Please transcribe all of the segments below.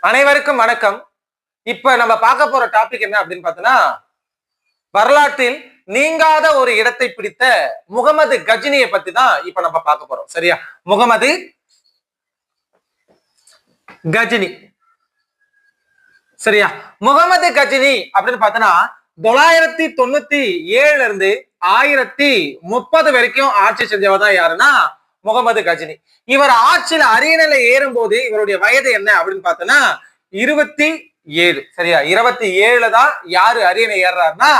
அனைவருக்கும் வணக்கம். இப்ப நம்ம பார்க்க போற டாபிக் என்ன அப்படின்னு பார்த்தோம்னா, வரலாற்றில் நீங்காத ஒரு இடத்தை பிடித்த முகமது கஜினியை பத்தி தான் இப்ப நம்ம பார்க்க போறோம். சரியா? முகமது கஜினி. சரியா? முகமது கஜினி அப்படின்னு பார்த்தோம்னா 997 இருந்து 1030 வரைக்கும் ஆட்சி செஞ்சவர் தான் யாருன்னா முகமது கஜினி. இவர் ஆட்சியில அரியணையில ஏறும் போது இவருடைய வயது என்ன அப்படின்னு பார்த்தோம்னா 27. சரியா? 27 தான் யாரு அரியணை ஏறாருன்னா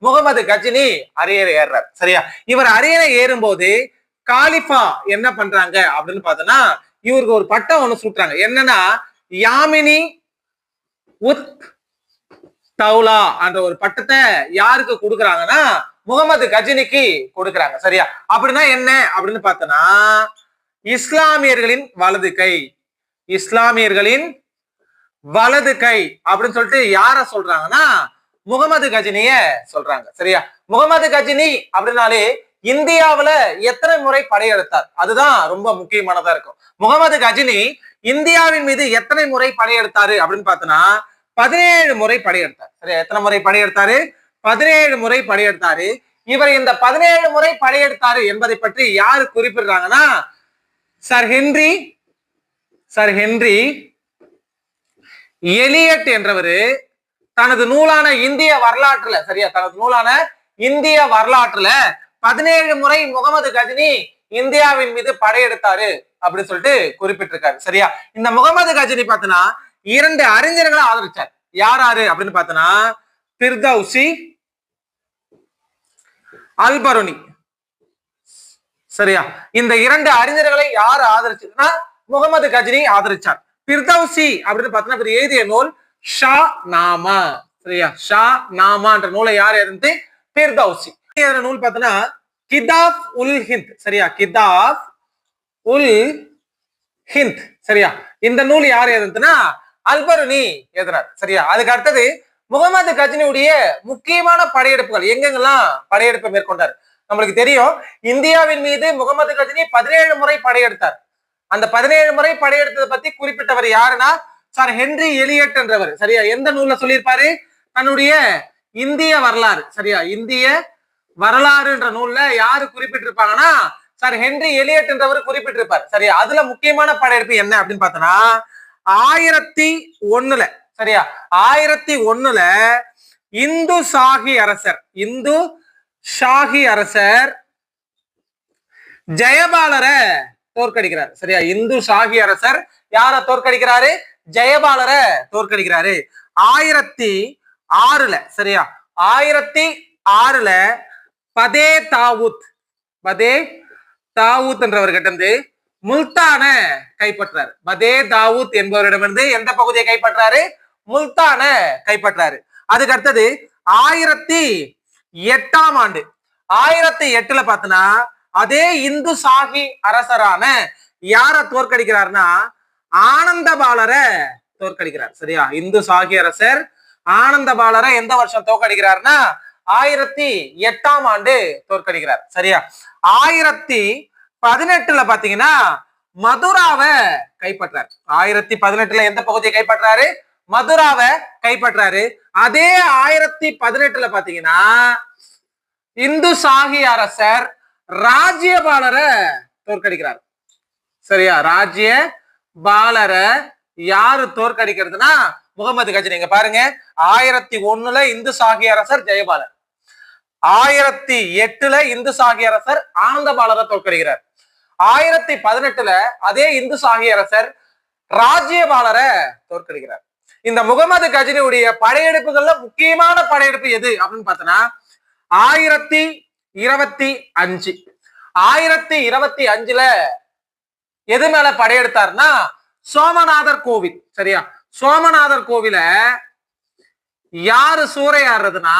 முகமது கஜினி அரியணை ஏறார். சரியா? இவர் அரியணை ஏறும் போது காலிஃபா என்ன பண்றாங்க அப்படின்னு பார்த்தோம்னா இவருக்கு ஒரு பட்டம் ஒண்ணு சூட்டுறாங்க. என்னன்னா யாமினி உத் தௌலா என்ற ஒரு பட்டத்தை யாருக்கு கொடுக்குறாங்கன்னா முகமது கஜினிக்கு கொடுக்குறாங்க. சரியா? அப்படின்னா என்ன அப்படின்னு பார்த்தோம்னா இஸ்லாமியர்களின் வலது கை, இஸ்லாமியர்களின் வலது கை அப்படின்னு சொல்லிட்டு யார சொல்றாங்கன்னா முகமது கஜினிய சொல்றாங்க. சரியா? முகமது கஜினி அப்படின்னாலே இந்தியாவுல எத்தனை முறை படையெடுத்தார் அதுதான் ரொம்ப முக்கியமானதா இருக்கும். முகமது கஜினி இந்தியாவின் மீது எத்தனை முறை படையெடுத்தாரு அப்படின்னு பார்த்தோம்னா 17 முறை படையெடுத்தார். சரியா? எத்தனை முறை படையெடுத்தாரு? 17 முறை படையெடுத்தாரு. இவர் இந்த 17 முறை படையெடுத்தாரு என்பதை பற்றி யாரு குறிப்பிடுறாங்கன்னா சர் ஹென்றி எலியட் என்றவரு தனது நூலான இந்திய வரலாற்றுல, சரியா, தனது நூலான இந்திய வரலாற்றுல 17 முறை முகமது கஜினி இந்தியாவின் மீது படையெடுத்தாரு அப்படின்னு சொல்லிட்டு குறிப்பிட்டிருக்காரு. சரியா? இந்த முகமது கஜினி பார்த்தனா 2 அறிஞர்களை ஆதரிச்சார். யாராரு அப்படின்னு பார்த்தனா பிர்தௌசி, அல்பருனி. சரியா? இந்த 2 அறிஞர்களை யார் ஆதரிச்சதுன்னா முகமது கஜினி ஆதரிச்சார். பிர்தௌசி அப்படின்னு பார்த்தோம்னா இவர் எழுதிய நூல் ஷா நாமா. சரியா? ஷா நாமா என்ற நூலை யார் எழுந்து பிர்தௌசி. நூல் பார்த்தோம்னா கிதாப் உல் ஹிந்த். சரியா? கிதாப் உல் ஹிந்த். சரியா? இந்த நூல் யார் எழுதுனா அல்பருனி எழுதுறார். சரியா? அதுக்கு அடுத்தது முகமது கஜினியுடைய முக்கியமான படையெடுப்புகள் எங்கெங்கெல்லாம் படையெடுப்பை மேற்கொண்டார் நம்மளுக்கு தெரியும். இந்தியாவின் மீது முகமது கஜினி 17 முறை படையெடுத்தார். அந்த 17 முறை படையெடுத்ததை பத்தி குறிப்பிட்டவர் யாருன்னா சார் ஹென்றி எலியட் என்றவர். சரியா? எந்த நூல்ல சொல்லியிருப்பாரு? தன்னுடைய இந்திய வரலாறு. சரியா? இந்திய வரலாறு என்ற நூல்ல யாரு குறிப்பிட்டிருப்பாங்கன்னா சார் ஹென்றி எலியட் என்றவர் குறிப்பிட்டிருப்பார். சரியா? அதுல முக்கியமான படையெடுப்பு என்ன அப்படின்னு பார்த்தோம்னா 1001. சரியா? 1001 இந்து ஷாஹி அரசர் ஜெயபாலரை தோற்கடிக்கிறார். சரியா? இந்து ஷாஹி அரசர் யார தோற்கடிக்கிறாரு? ஜெயபாலரை தோற்கடிக்கிறாரு 1006. சரியா? 1006 பதே தாவூத் என்றவர்கிட்ட இருந்து முல்தான கைப்பற்றாரு. பதே தாவூத் என்பவரிடமிருந்து எந்த பகுதியை கைப்பற்றாரு? முல்தான கைப்பற்றாரு. அதுக்கு அடுத்தது 1008 ஆண்டு 1008 பார்த்தனா அதே இந்து ஷாஹி அரசரான யார தோற்கடிக்கிறார்னா ஆனந்தபாலரை தோற்கடிக்கிறார். சரியா? இந்து ஷாஹி அரசர் ஆனந்தபாலரை எந்த வருஷம் தோற்கடிக்கிறார்னா 1008 ஆண்டு தோற்கடிக்கிறார். சரியா? 1018 பாத்தீங்கன்னா மதுராவை கைப்பற்றார். 1018 எந்த பகுதியை கைப்பற்றாரு? மதுராவை கைப்பற்றாரு. அதே 1018 பாத்தீங்கன்னா இந்து ஷாஹி அரசர் ராஜ்யபாலரை தோற்கடிக்கிறார். சரியா? ராஜ்யபாலரை யாரு தோற்கடிக்கிறதுனா முகமது கஜினி. இங்க பாருங்க 1001 இந்து ஷாஹி அரசர் ஜெயபாலர், 1008 இந்து ஷாஹி அரசர் ஆனந்தபாலரை தோற்கடிக்கிறார். 1018 அதே இந்து ஷாஹி அரசர் ராஜ்யபாலரை தோற்கடிக்கிறார். இந்த முகமது கஜினியுடைய படையெடுப்புகள்ல முக்கியமான படையெடுப்பு எது அப்படின்னு பார்த்தோம்னா 1025. 1025 எது மேல படையெடுத்தாருன்னா சோமநாதர் கோவில். சரியா? சோமநாதர் கோவில யாரு சூறையாடுறதுன்னா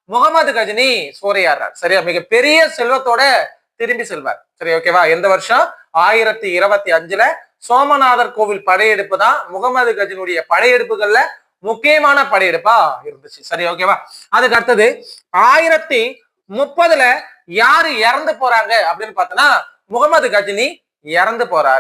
முகமது கஜினி சூறையாடுறார். சரியா? மிகப்பெரிய செல்வத்தோட திரும்பி செல்வார். சரி, ஓகேவா? எந்த வருஷம்? 1025 சோமநாதர் கோவில் படையெடுப்பு தான் முகமது கஜினுடைய படையெடுப்புகள்ல முக்கியமான படையெடுப்பா இருந்துச்சு. சரி, ஓகேவா? அதுக்கு அடுத்தது 1030 யாரு இறந்து போறாங்க அப்படின்னு பார்த்தோம்னா முகமது கஜினி இறந்து போறார்.